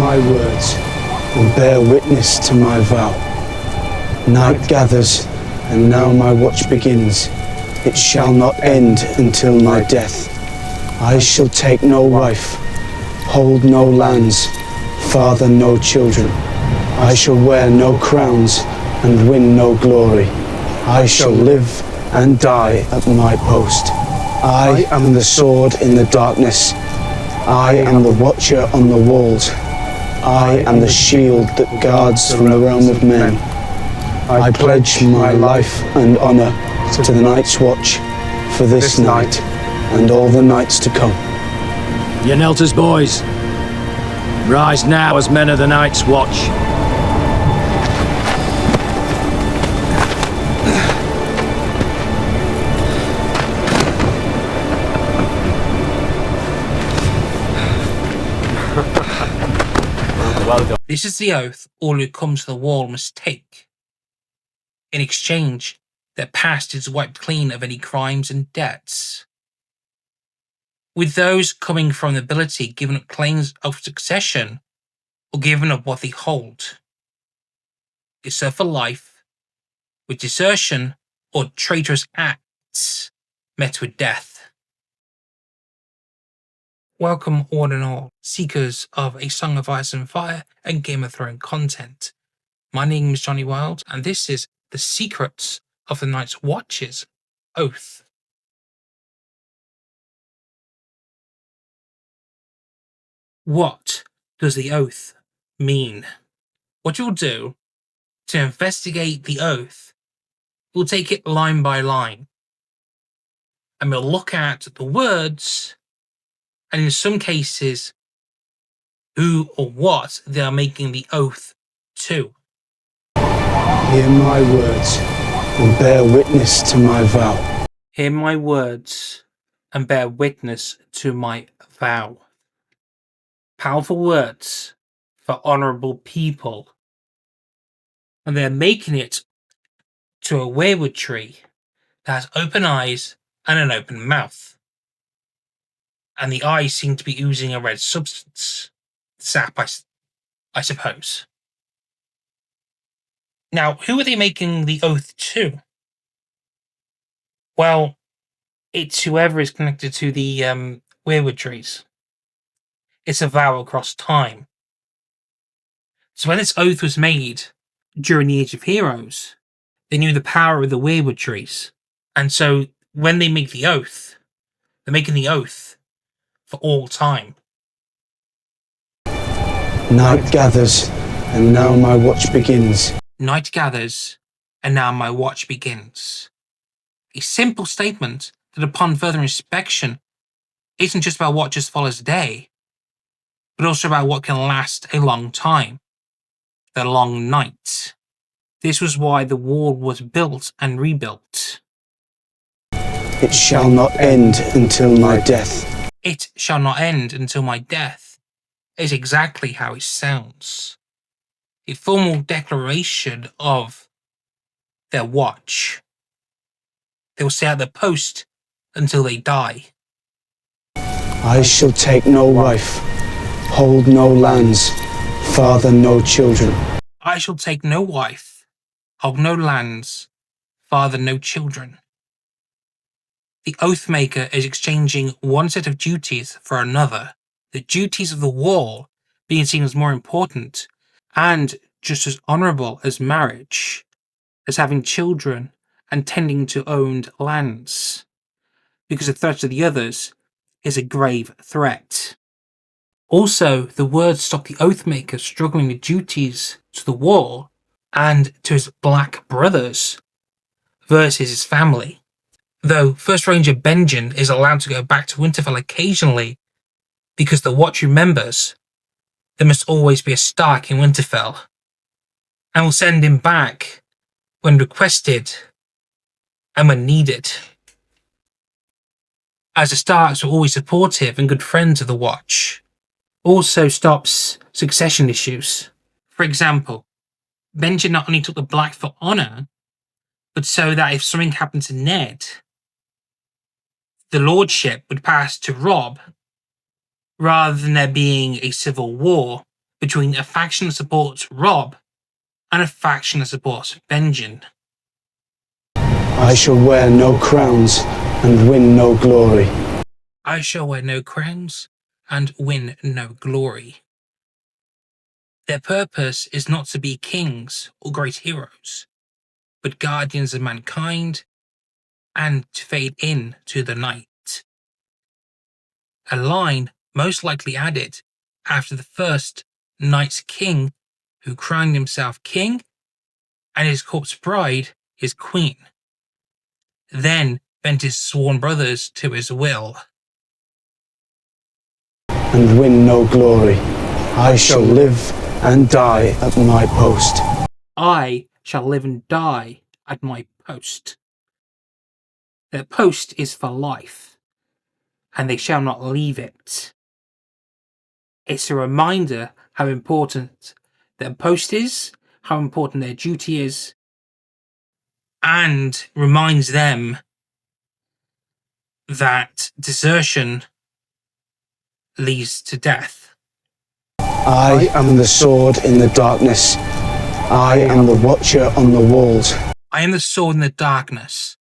my words and bear witness to my vow. Night gathers, and now my watch begins. It shall not end until my death. I shall take no wife, hold no lands, father no children. I shall wear no crowns and win no glory. I shall live and die at my post. I am the sword in the darkness. I am the watcher on the walls. I am the shield that guards from the realm of men. I pledge my life and honour to the Night's Watch for this night and all the nights to come. You Nelters boys, rise now as men of the Night's Watch. Well done. This is the oath all who come to the wall must take. In exchange, their past is wiped clean of any crimes and debts. With those coming from nobility given up claims of succession or given up what they hold. They serve for life, with desertion or traitorous acts met with death. Welcome all in all, seekers of A Song of Ice and Fire and Game of Thrones content. My name is Johnny Wild, and this is The Secrets of the Night's Watch's Oath. What does the oath mean? What you'll do to investigate the oath, we'll take it line by line, and we'll look at the words, and in some cases, who or what they are making the oath to. Hear my words and bear witness to my vow. Hear my words and bear witness to my vow. Powerful words for honourable people. And they're making it to a weirwood tree that has open eyes and an open mouth. And the eyes seem to be oozing a red substance. Sap, I suppose. Now, who are they making the oath to? Well, it's whoever is connected to the weirwood trees. It's a vow across time. So when this oath was made during the Age of Heroes, they knew the power of the weirwood trees. And so when they make the oath, they're making the oath for all time. Night gathers, and now my watch begins. Night gathers, and now my watch begins. A simple statement that upon further inspection isn't just about what just follows day, but also about what can last a long time. The long night. This was why the wall was built and rebuilt. It shall not end until my death. It shall not end until my death is exactly how it sounds. A formal declaration of their watch. They will stay at their post until they die. I shall take no wife, hold no lands, father no children. I shall take no wife, hold no lands, father no children. The oath maker is exchanging one set of duties for another, the duties of the wall being seen as more important and just as honourable as marriage, as having children and tending to owned lands, because the threat of the others is a grave threat. Also, the words stop the oathmaker struggling with duties to the wall and to his black brothers versus his family. Though First Ranger Benjen is allowed to go back to Winterfell occasionally because the watch remembers there must always be a Stark in Winterfell, and will send him back when requested and when needed. As the Starks were always supportive and good friends of the Watch, also stops succession issues. For example, Benjen not only took the Black for honour, but so that if something happened to Ned, the lordship would pass to Robb, rather than there being a civil war between a faction that supports Rob and a faction that supports Benjen. I shall wear no crowns and win no glory. I shall wear no crowns and win no glory. Their purpose is not to be kings or great heroes, but guardians of mankind and to fade in to the night. A line most likely added after the first Night's King, who crowned himself king and his corpse bride his queen, then bent his sworn brothers to his will. And win no glory. I shall live and die at my post. I shall live and die at my post. Their post is for life, and they shall not leave it. It's a reminder how important their post is, how important their duty is, and reminds them that desertion leads to death. I am the sword in the darkness. I am the watcher on the walls. I am the sword in the darkness.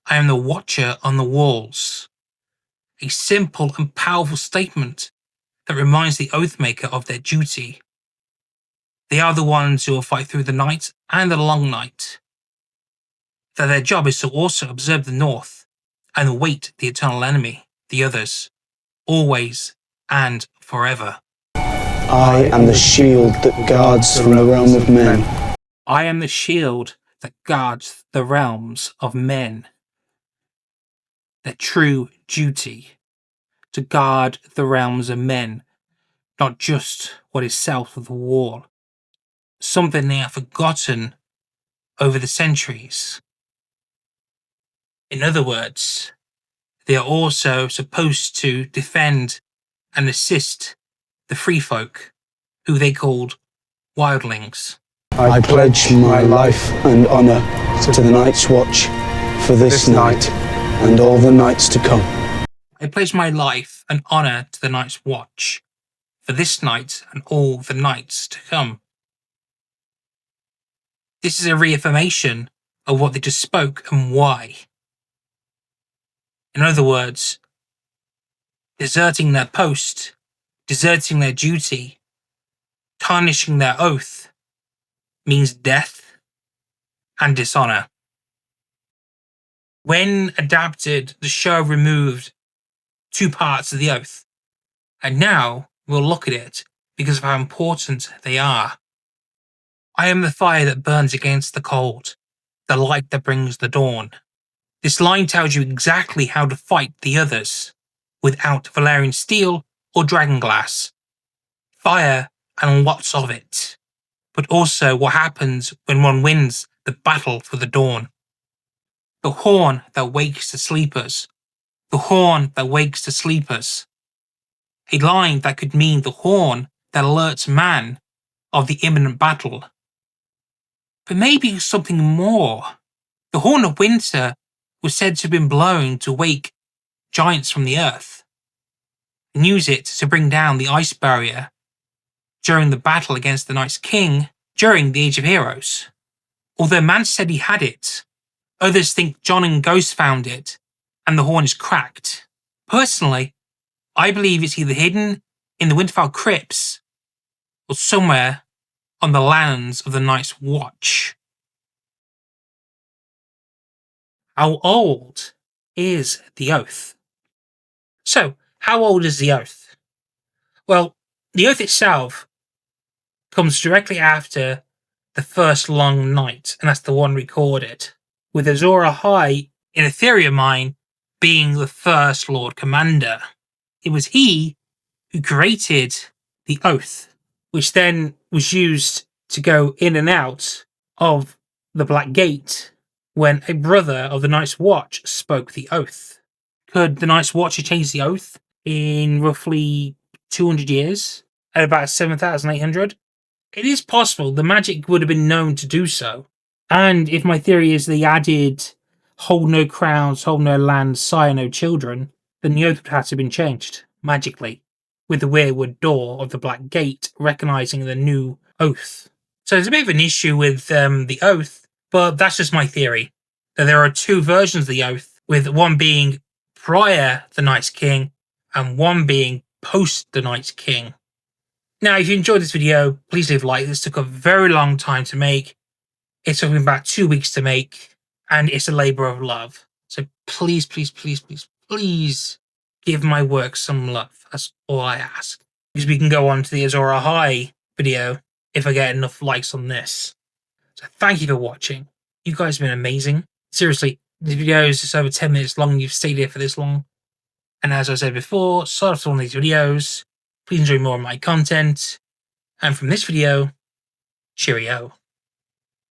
I am the watcher on the walls. A simple and powerful statement that reminds the Oathmaker of their duty. They are the ones who will fight through the night and the long night. That their job is to also observe the North and await the eternal enemy, the others, always and forever. I am the shield that guards from the realm of men. I am the shield that guards the realms of men. Their true duty to guard the realms of men, not just what is south of the wall, something they have forgotten over the centuries. In other words, they are also supposed to defend and assist the free folk, who they called wildlings. I pledge my life and honour to the Night's Watch for this night and all the nights to come. I pledge my life and honour to the Night's Watch for this night and all the nights to come. This is a reaffirmation of what they just spoke and why. In other words, deserting their post, deserting their duty, tarnishing their oath means death and dishonour. When adapted, the show removed 2 parts of the oath, and now we'll look at it because of how important they are. I am the fire that burns against the cold, the light that brings the dawn. This line tells you exactly how to fight the others without Valerian steel or dragonglass, fire and lots of it, but also what happens when one wins the battle for the dawn. The horn that wakes the sleepers. The horn that wakes the sleepers. A line that could mean the horn that alerts man of the imminent battle. But maybe something more. The horn of winter was said to have been blown to wake giants from the earth, and use it to bring down the ice barrier during the battle against the Night's King during the Age of Heroes. Although man said he had it, others think John and Ghost found it, and the horn is cracked. Personally, I believe it's either hidden in the Winterfell crypts or somewhere on the lands of the Night's Watch. How old is the oath? So, how old is the oath? Well, the oath itself comes directly after the first long night, and that's the one recorded, with Azor Ahai in Etheria Mine being the first Lord Commander. It was he who created the oath, which then was used to go in and out of the Black Gate when a brother of the Night's Watch spoke the oath. Could the Night's Watch have changed the oath in roughly 200 years, at about 7,800? It is possible. The magic would have been known to do so. And if my theory is they added hold no crowns, hold no lands, sire no children, then the oath would have to have been changed magically, with the rearward door of the Black Gate, recognizing the new oath. So there's a bit of an issue with the oath, but that's just my theory. That there are two versions of the oath, with one being prior the Night's King and one being post the Night's King. Now, if you enjoyed this video, please leave a like. This took a very long time to make. It took me about 2 weeks to make, and it's a labor of love. So please, please, please, please, please give my work some love. That's all I ask. Because we can go on to the Azora High video if I get enough likes on this. So thank you for watching. You guys have been amazing. Seriously, this video is just over 10 minutes long. You've stayed here for this long. And as I said before, start off one of these videos. Please enjoy more of my content. And from this video, cheerio.